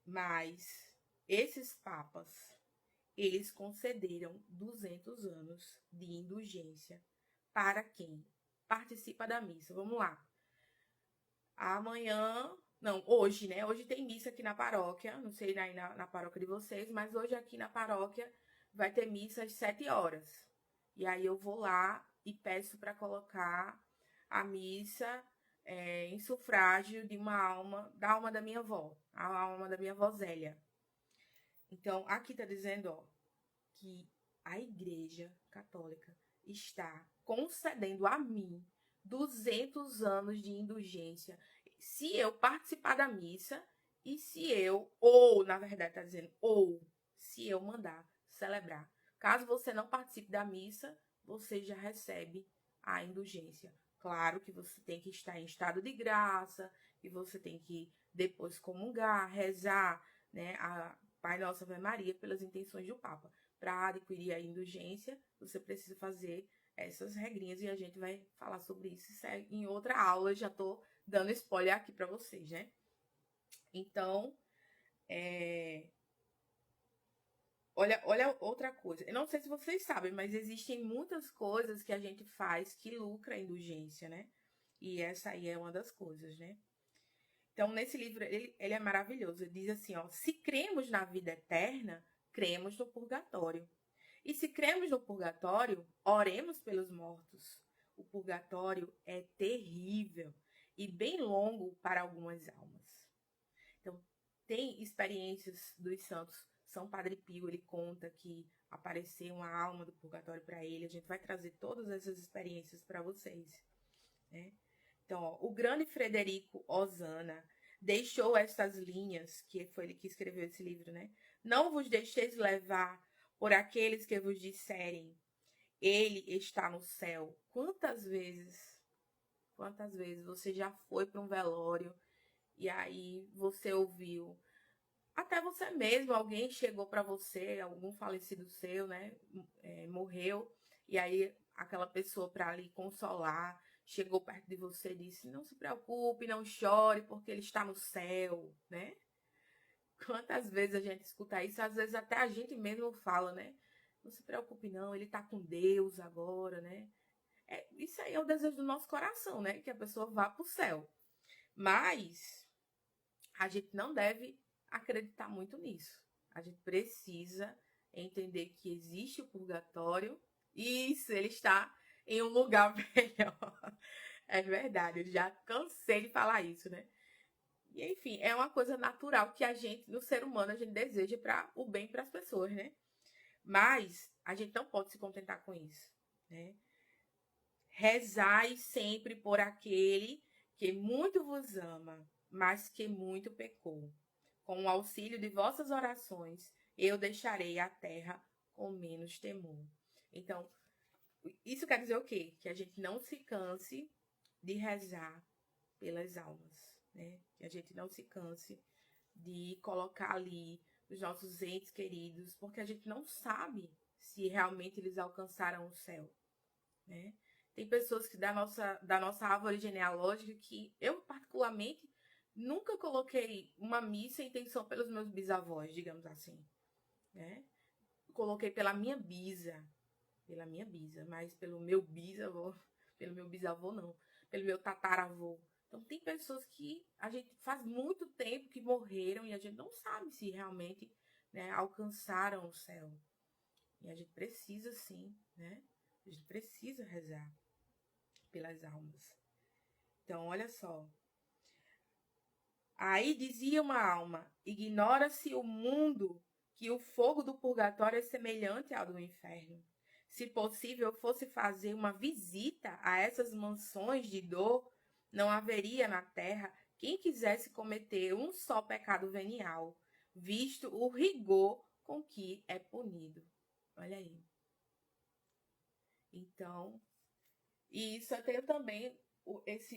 Mas esses papas, eles concederam 200 anos de indulgência para quem participa da missa. Vamos lá. Amanhã, não, hoje, né? Hoje tem missa aqui na paróquia, não sei aí na paróquia de vocês, mas hoje aqui na paróquia vai ter missa às 7 horas. E aí eu vou lá e peço para colocar a missa em sufrágio de uma alma, da alma da minha avó, a alma da minha avó Zélia. Então, aqui tá dizendo, ó, que a Igreja Católica está concedendo a mim 200 anos de indulgência se eu participar da missa e se eu, ou, na verdade tá dizendo, ou, se eu mandar celebrar. Caso você não participe da missa, você já recebe a indulgência. Claro que você tem que estar em estado de graça, e você tem que depois comungar, rezar, né, a Pai Nosso Ave Maria pelas intenções do Papa. Para adquirir a indulgência, você precisa fazer essas regrinhas e a gente vai falar sobre isso em outra aula. Eu já estou dando spoiler aqui para vocês, né? Então, olha outra coisa. Eu não sei se vocês sabem, mas existem muitas coisas que a gente faz que lucra a indulgência, né? E essa aí é uma das coisas, né? Então, nesse livro, ele é maravilhoso. Ele diz assim, ó, se cremos na vida eterna, cremos no purgatório. E se cremos no purgatório, oremos pelos mortos. O purgatório é terrível e bem longo para algumas almas. Então, tem experiências dos santos. São Padre Pio, ele conta que apareceu uma alma do purgatório para ele. A gente vai trazer todas essas experiências para vocês, né? Então, ó, o grande Frederico Osana deixou estas linhas, que foi ele que escreveu esse livro, né? Não vos deixeis levar por aqueles que vos disserem, ele está no céu. Quantas vezes você já foi para um velório e aí você ouviu, até você mesmo, alguém chegou para você, algum falecido seu, né, morreu, e aí aquela pessoa para lhe consolar, chegou perto de você e disse, não se preocupe, não chore, porque ele está no céu, né? Quantas vezes a gente escuta isso, às vezes até a gente mesmo fala, né? Não se preocupe não, ele está com Deus agora, né? Isso aí é o desejo do nosso coração, né? Que a pessoa vá para o céu. Mas a gente não deve acreditar muito nisso. A gente precisa entender que existe o purgatório e isso, ele está em um lugar melhor. É verdade, eu já cansei de falar isso, né? E enfim, é uma coisa natural que a gente, no ser humano, a gente deseja para o bem para as pessoas, né? Mas a gente não pode se contentar com isso, né? Rezai sempre por aquele que muito vos ama, mas que muito pecou. Com o auxílio de vossas orações, eu deixarei a terra com menos temor. Então, isso quer dizer o quê? Que a gente não se canse de rezar pelas almas, né? Que a gente não se canse de colocar ali os nossos entes queridos, porque a gente não sabe se realmente eles alcançaram o céu, né? Tem pessoas que da nossa árvore genealógica que eu, particularmente, nunca coloquei uma missa em intenção pelos meus bisavós, digamos assim, né? Coloquei pela minha bisa, mas pelo meu bisavô, pelo meu bisavô não, pelo meu tataravô. Então tem pessoas que a gente faz muito tempo que morreram e a gente não sabe se realmente, né, alcançaram o céu. E a gente precisa sim, né? A gente precisa rezar pelas almas. Então, olha só. Aí dizia uma alma: ignora-se o mundo que o fogo do purgatório é semelhante ao do inferno. Se possível fosse fazer uma visita a essas mansões de dor, não haveria na terra quem quisesse cometer um só pecado venial, visto o rigor com que é punido. Olha aí. Então, e isso eu tenho também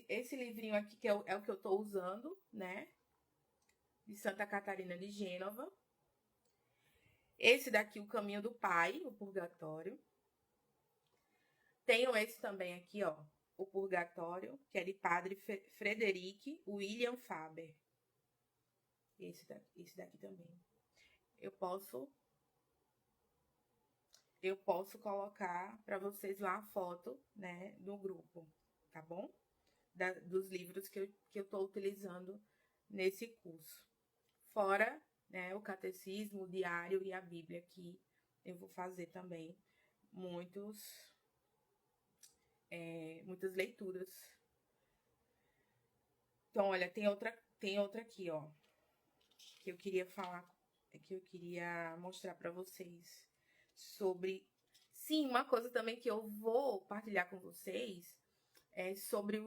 esse livrinho aqui, que é o que eu estou usando, né? De Santa Catarina de Gênova. Esse daqui, O Caminho do Pai, o Purgatório. Tenho esse também aqui, ó, O Purgatório, que é de Padre Frederic William Faber. Esse daqui também. Eu posso colocar para vocês lá a foto, né, do grupo, tá bom? Dos livros que eu estou utilizando nesse curso. Fora, né, o catecismo, o diário e a Bíblia, que eu vou fazer também muitas leituras. Então, olha, tem outra aqui, ó, que eu queria falar, que eu queria mostrar para vocês sobre. Sim, uma coisa também que eu vou partilhar com vocês é sobre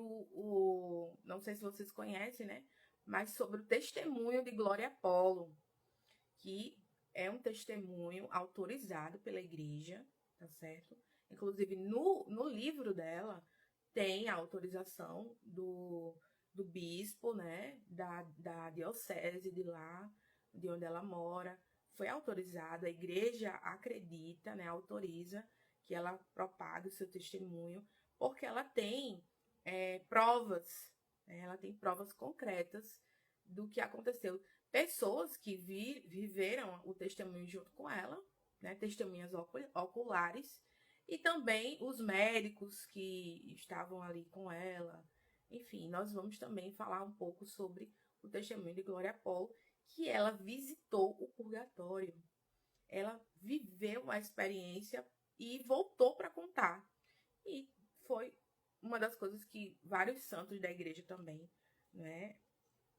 não sei se vocês conhecem, né? Mas sobre o testemunho de Glória Apolo, que é um testemunho autorizado pela igreja, tá certo? Inclusive, no livro dela, tem a autorização do bispo, né? Da diocese de lá, de onde ela mora. Foi autorizado, a igreja acredita, né? Autoriza que ela propague o seu testemunho, porque ela tem provas, né? Ela tem provas concretas do que aconteceu. Pessoas que viveram o testemunho junto com ela, né? Testemunhas oculares, e também os médicos que estavam ali com ela. Enfim, nós vamos também falar um pouco sobre o testemunho de Glória Apolo, que ela visitou o purgatório. Ela viveu a experiência e voltou para contar. E foi uma das coisas que vários santos da igreja também, né,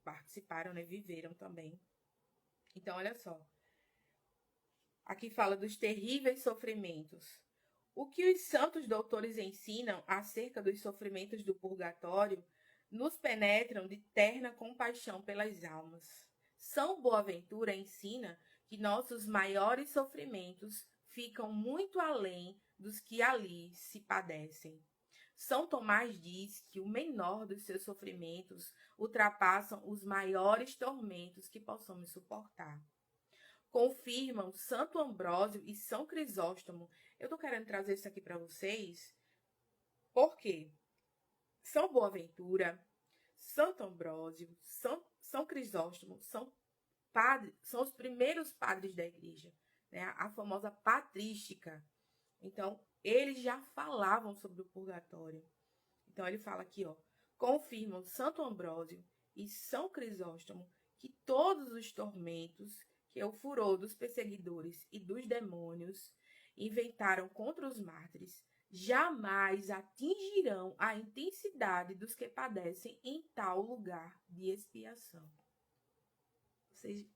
participaram, né, viveram também. Então, olha só. Aqui fala dos terríveis sofrimentos. O que os santos doutores ensinam acerca dos sofrimentos do purgatório nos penetram de terna compaixão pelas almas. São Boaventura ensina que nossos maiores sofrimentos ficam muito além dos que ali se padecem. São Tomás diz que o menor dos seus sofrimentos ultrapassam os maiores tormentos que possamos suportar. Confirmam Santo Ambrósio e São Crisóstomo. Eu estou querendo trazer isso aqui para vocês, porque São Boaventura, Santo Ambrósio, São Crisóstomo são os primeiros padres da igreja, né? A famosa patrística. Então, eles já falavam sobre o purgatório. Então, ele fala aqui, ó, confirmam Santo Ambrósio e São Crisóstomo que todos os tormentos que o furor dos perseguidores e dos demônios inventaram contra os mártires jamais atingirão a intensidade dos que padecem em tal lugar de expiação.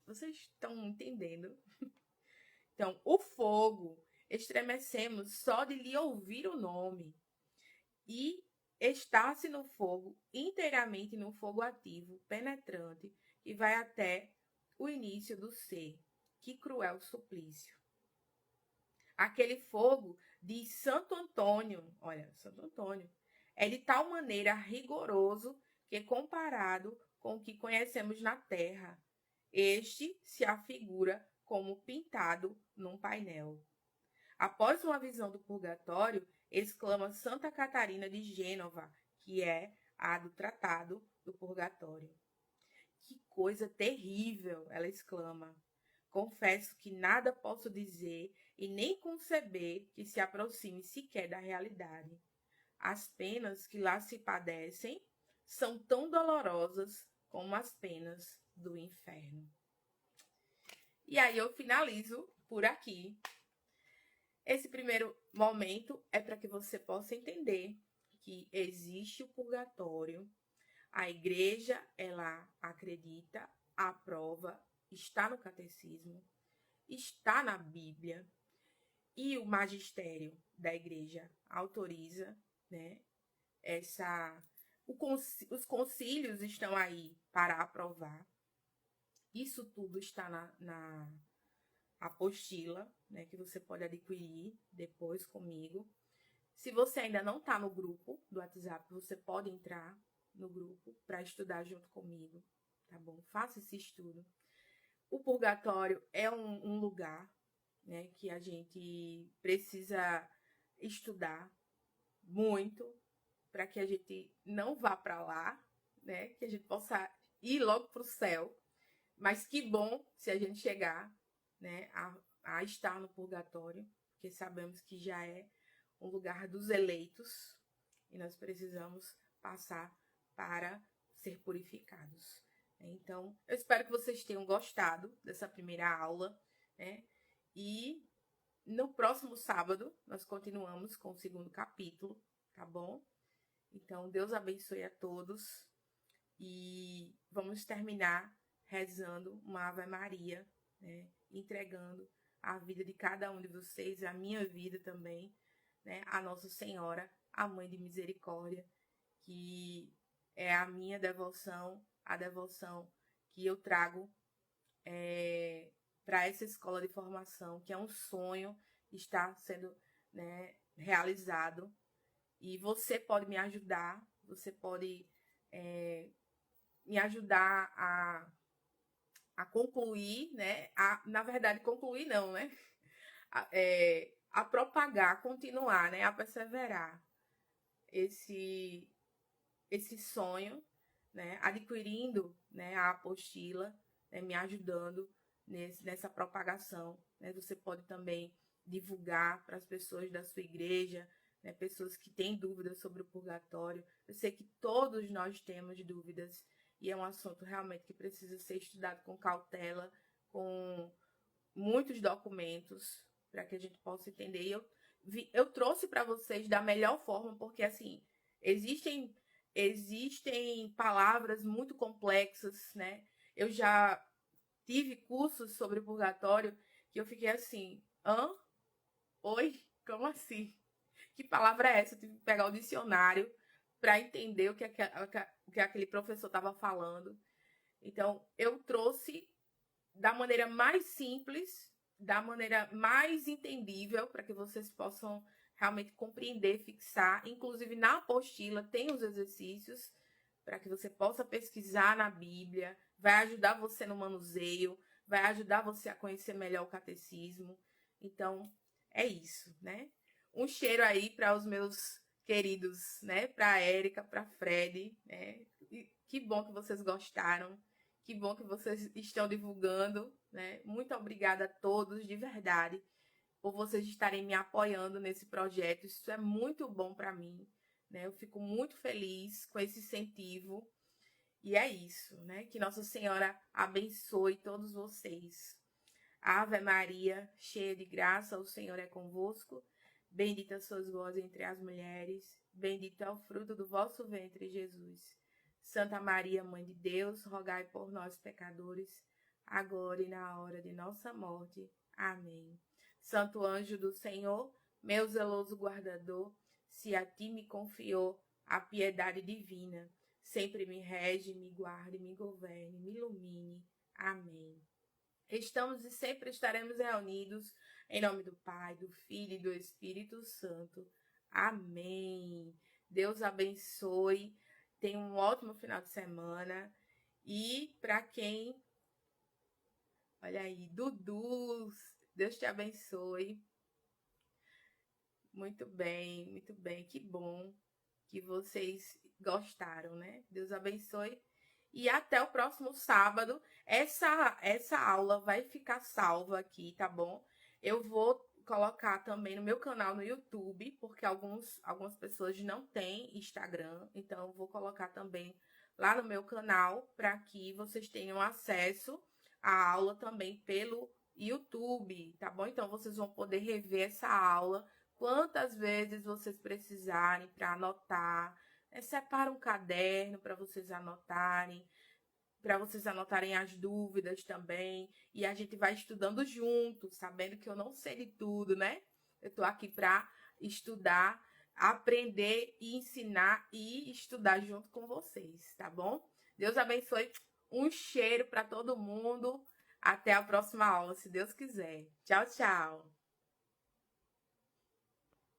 Vocês estão entendendo? Então, o fogo, estremecemos só de lhe ouvir o nome. E está-se no fogo, inteiramente no fogo ativo, penetrante, que vai até o início do ser. Que cruel suplício. Aquele fogo de Santo Antônio, olha, Santo Antônio, é de tal maneira rigoroso que, comparado com o que conhecemos na terra, este se afigura como pintado num painel. Após uma visão do purgatório, exclama Santa Catarina de Gênova, que é a do Tratado do Purgatório. Que coisa terrível, ela exclama. Confesso que nada posso dizer e nem conceber que se aproxime sequer da realidade. As penas que lá se padecem são tão dolorosas como as penas do inferno. E aí eu finalizo por aqui. Esse primeiro momento é para que você possa entender que existe o purgatório. A igreja, ela acredita, aprova, está no catecismo, está na Bíblia. E o magistério da igreja autoriza, né, os concílios estão aí para aprovar. Isso tudo está na apostila, né, que você pode adquirir depois comigo. Se você ainda não está no grupo do WhatsApp, você pode entrar no grupo para estudar junto comigo, tá bom? Faça esse estudo. O purgatório é um lugar, né, que a gente precisa estudar muito para que a gente não vá para lá, né, que a gente possa ir logo para o céu. Mas que bom se a gente chegar, né, a estar no purgatório, porque sabemos que já é um lugar dos eleitos e nós precisamos passar para ser purificados. Então, eu espero que vocês tenham gostado dessa primeira aula, né? E no próximo sábado nós continuamos com o segundo capítulo, tá bom? Então, Deus abençoe a todos e vamos terminar rezando uma Ave Maria, né? Entregando a vida de cada um de vocês, a minha vida também, né? A Nossa Senhora, a Mãe de Misericórdia, que é a minha devoção, a devoção que eu trago para essa escola de formação, que é um sonho que está sendo, né, realizado. E você pode me ajudar, você pode me ajudar a concluir, né? Na verdade, concluir não, né? A propagar, continuar, né? A perseverar esse sonho, né? Adquirindo, né, a apostila, né, me ajudando nessa propagação, né? Você pode também divulgar para as pessoas da sua igreja, né, pessoas que têm dúvidas sobre o purgatório. Eu sei que todos nós temos dúvidas e é um assunto realmente que precisa ser estudado com cautela, com muitos documentos, para que a gente possa entender. E eu trouxe para vocês da melhor forma, porque assim, existem palavras muito complexas, né? Eu já tive cursos sobre purgatório que eu fiquei assim, oi? Como assim? Que palavra é essa? Eu tive que pegar o dicionário para entender o que aquele professor estava falando. Então, eu trouxe da maneira mais simples, da maneira mais entendível, para que vocês possam realmente compreender, fixar. Inclusive, na apostila tem os exercícios para que você possa pesquisar na Bíblia. Vai ajudar você no manuseio, vai ajudar você a conhecer melhor o catecismo. Então, é isso, né? Um cheiro aí para os meus queridos, né? Para a Érica, para Fred, né? E que bom que vocês gostaram. Que bom que vocês estão divulgando, né? Muito obrigada a todos, de verdade, por vocês estarem me apoiando nesse projeto. Isso é muito bom para mim, né? Eu fico muito feliz com esse incentivo. E é isso, né? Que Nossa Senhora abençoe todos vocês. Ave Maria, cheia de graça, o Senhor é convosco. Bendita sois vós entre as mulheres, bendito é o fruto do vosso ventre, Jesus. Santa Maria, Mãe de Deus, rogai por nós, pecadores, agora e na hora de nossa morte. Amém. Santo anjo do Senhor, meu zeloso guardador, se a ti me confiou a piedade divina, sempre me rege, me guarde, me governe, me ilumine. Amém. Estamos e sempre estaremos reunidos em nome do Pai, do Filho e do Espírito Santo. Amém. Deus abençoe. Tenha um ótimo final de semana. E para quem... Olha aí, Dudu, Deus te abençoe. Muito bem, muito bem. Que bom que vocês gostaram, né? Deus abençoe. E até o próximo sábado. Essa aula vai ficar salva aqui, tá bom? Eu vou colocar também no meu canal no YouTube, porque algumas pessoas não têm Instagram. Então, eu vou colocar também lá no meu canal, para que vocês tenham acesso à aula também pelo YouTube, tá bom? Então, vocês vão poder rever essa aula quantas vezes vocês precisarem para anotar. Separa um caderno para vocês anotarem as dúvidas também. E a gente vai estudando junto, sabendo que eu não sei de tudo, né? Eu tô aqui para estudar, aprender e ensinar e estudar junto com vocês, tá bom? Deus abençoe. Um cheiro para todo mundo. Até a próxima aula, se Deus quiser. Tchau, tchau.